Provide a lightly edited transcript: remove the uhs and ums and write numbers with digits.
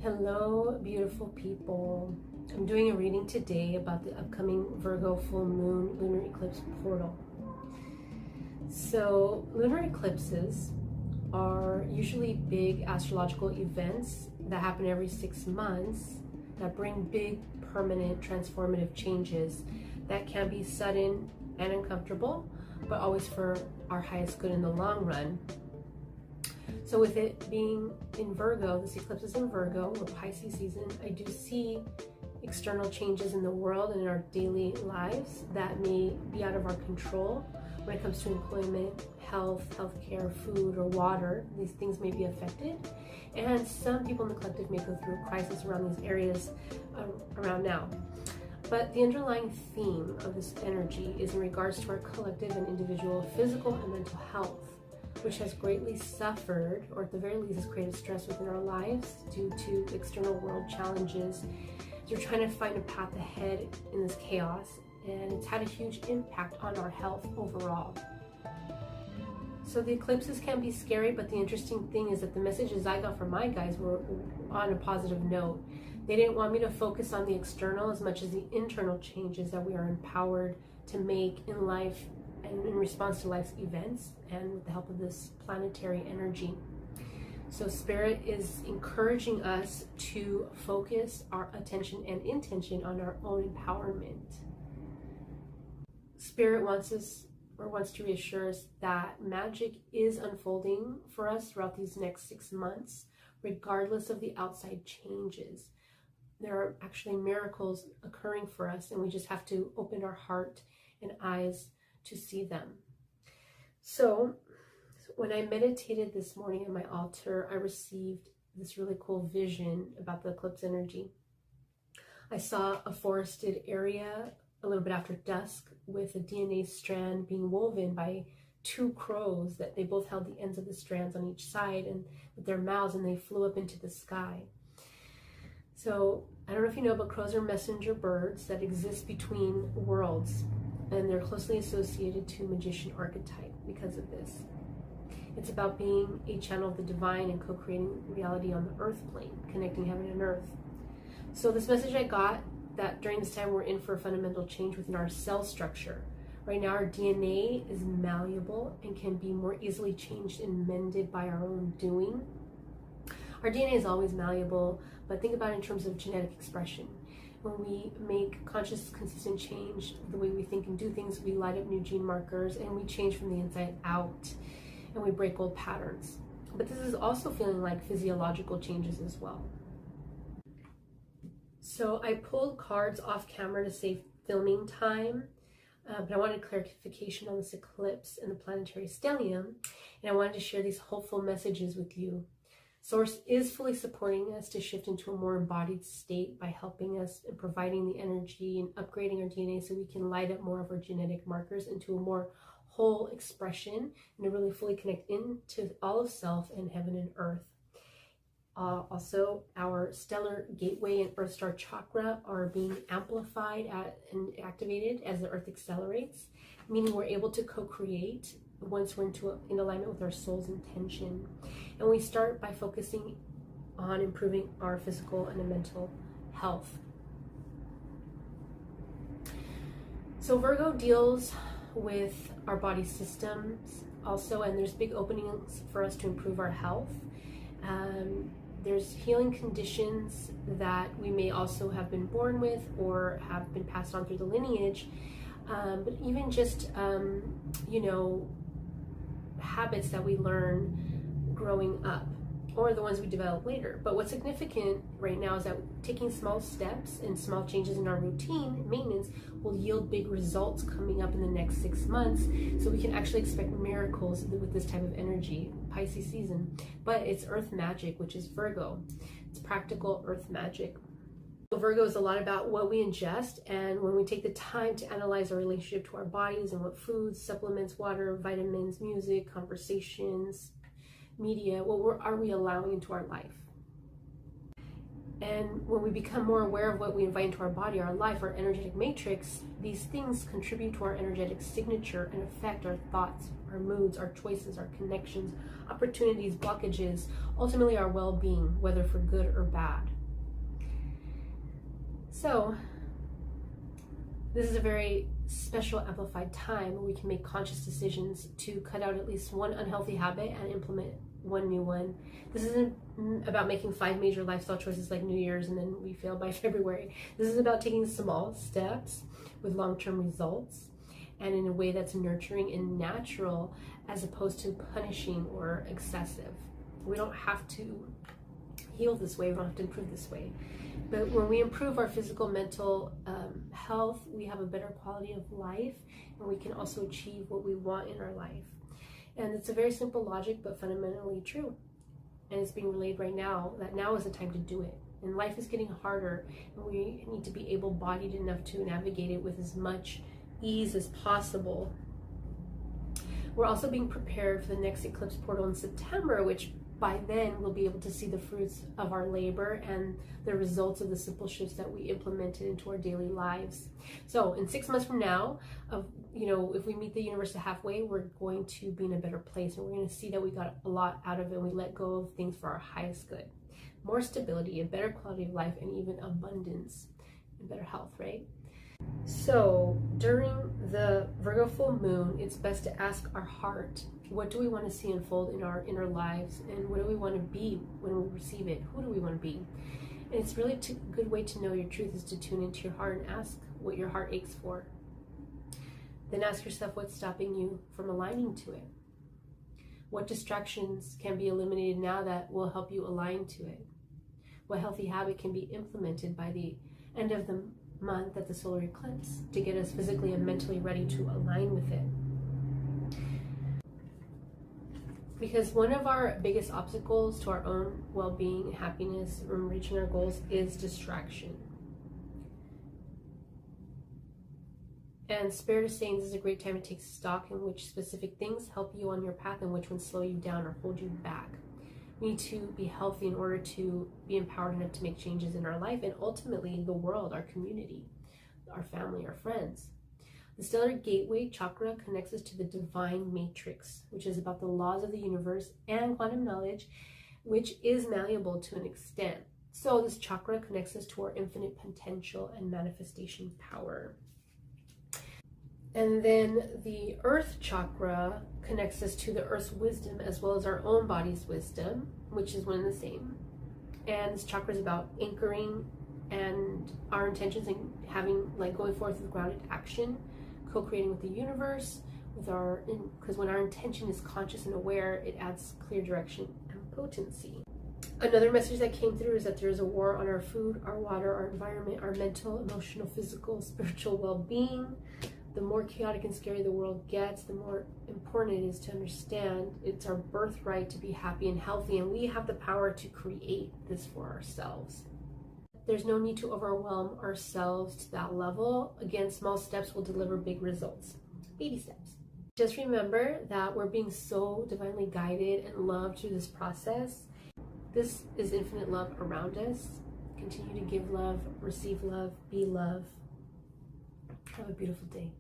Hello, beautiful people. I'm doing a reading today about the upcoming Virgo full moon lunar eclipse portal. So, lunar eclipses are usually big astrological events that happen every 6 months that bring big, permanent, transformative changes that can be sudden and uncomfortable, but always for our highest good in the long run. So with it being in Virgo, this eclipse is in Virgo, or Pisces season, I do see external changes in the world and in our daily lives that may be out of our control when it comes to employment, health, healthcare, food, or water. These things may be affected. And some people in the collective may go through a crisis around these areas around now. But the underlying theme of this energy is in regards to our collective and individual physical and mental health, which has greatly suffered, or at the very least has created stress within our lives due to external world challenges. So we're trying to find a path ahead in this chaos, and it's had a huge impact on our health overall. So the eclipses can be scary, but the interesting thing is that the messages I got from my guides were on a positive note. They didn't want me to focus on the external as much as the internal changes that we are empowered to make in life and in response to life's events, and with the help of this planetary energy. So Spirit is encouraging us to focus our attention and intention on our own empowerment. Spirit wants to reassure us that magic is unfolding for us throughout these next 6 months, regardless of the outside changes. There are actually miracles occurring for us, and we just have to open our heart and eyes to see them. So when I meditated this morning at my altar, I received this really cool vision about the eclipse energy. I saw a forested area a little bit after dusk with a DNA strand being woven by 2 crows that they both held the ends of the strands on each side and with their mouths, and they flew up into the sky. So I don't know if you know, but crows are messenger birds that exist between worlds, and they're closely associated to magician archetype because of this. It's about being a channel of the divine and co-creating reality on the earth plane, connecting heaven and earth. So this message I got that during this time we're in for a fundamental change within our cell structure. Right now our DNA is malleable and can be more easily changed and mended by our own doing. Our DNA is always malleable, but think about it in terms of genetic expression. When we make conscious, consistent change, the way we think and do things, we light up new gene markers and we change from the inside out, and we break old patterns. But this is also feeling like physiological changes as well. So I pulled cards off camera to save filming time, but I wanted clarification on this eclipse and the planetary stellium, and I wanted to share these hopeful messages with you. Source is fully supporting us to shift into a more embodied state by helping us and providing the energy and upgrading our DNA so we can light up more of our genetic markers into a more whole expression and to really fully connect into all of self and heaven and earth. Also, our stellar gateway and earth star chakra are being amplified and activated as the earth accelerates, meaning we're able to co-create once we're in alignment with our soul's intention. And we start by focusing on improving our physical and mental health. So Virgo deals with our body systems also, and there's big openings for us to improve our health. There's healing conditions that we may also have been born with or have been passed on through the lineage, but even just habits that we learn growing up, or the ones we develop later. But what's significant right now is that taking small steps and small changes in our routine maintenance will yield big results coming up in the next 6 months, so we can actually expect miracles with this type of energy, Pisces season. But it's earth magic, which is Virgo. It's practical earth magic. Virgo is a lot about what we ingest, and when we take the time to analyze our relationship to our bodies and what foods, supplements, water, vitamins, music, conversations, media, what are we allowing into our life? And when we become more aware of what we invite into our body, our life, our energetic matrix, these things contribute to our energetic signature and affect our thoughts, our moods, our choices, our connections, opportunities, blockages, ultimately our well-being, whether for good or bad. So this is a very special amplified time where we can make conscious decisions to cut out at least one unhealthy habit and implement one new one. This isn't about making 5 major lifestyle choices like New Year's and then we fail by February. This is about taking small steps with long-term results and in a way that's nurturing and natural as opposed to punishing or excessive. We don't have to heal this way, we don't have to improve this way. But when we improve our physical, mental health, we have a better quality of life, and we can also achieve what we want in our life. And it's a very simple logic, but fundamentally true. And it's being relayed right now, that now is the time to do it. And life is getting harder, and we need to be able-bodied enough to navigate it with as much ease as possible. We're also being prepared for the next eclipse portal in September, which by then we'll be able to see the fruits of our labor and the results of the simple shifts that we implemented into our daily lives. So in 6 months from now, if we meet the universe halfway, we're going to be in a better place, and we're going to see that we got a lot out of it and we let go of things for our highest good. More stability, a better quality of life, and even abundance and better health, right? So during the Virgo full moon, it's best to ask our heart, what do we want to see unfold in our inner lives, and what do we want to be when we receive it? Who do we want to be? And it's really a good way to know your truth is to tune into your heart and ask what your heart aches for. Then ask yourself what's stopping you from aligning to it. What distractions can be eliminated now that will help you align to it? What healthy habit can be implemented by the end of the month at the solar eclipse to get us physically and mentally ready to align with it? Because one of our biggest obstacles to our own well-being and happiness and reaching our goals is distraction. And Spirit is saying this is a great time to take stock in which specific things help you on your path and which ones slow you down or hold you back. We need to be healthy in order to be empowered enough to make changes in our life and ultimately the world, our community, our family, our friends. The stellar gateway chakra connects us to the divine matrix, which is about the laws of the universe and quantum knowledge, which is malleable to an extent. So this chakra connects us to our infinite potential and manifestation power. And then the earth chakra connects us to the earth's wisdom as well as our own body's wisdom, which is one and the same. And this chakra is about anchoring and our intentions and going forth with grounded action, co-creating with the universe, because when our intention is conscious and aware, it adds clear direction and potency. Another message that came through is that there is a war on our food, our water, our environment, our mental, emotional, physical, spiritual well-being. The more chaotic and scary the world gets, the more important it is to understand it's our birthright to be happy and healthy, and we have the power to create this for ourselves. There's no need to overwhelm ourselves to that level. Again, small steps will deliver big results. Baby steps. Just remember that we're being so divinely guided and loved through this process. This is infinite love around us. Continue to give love, receive love, be love. Have a beautiful day.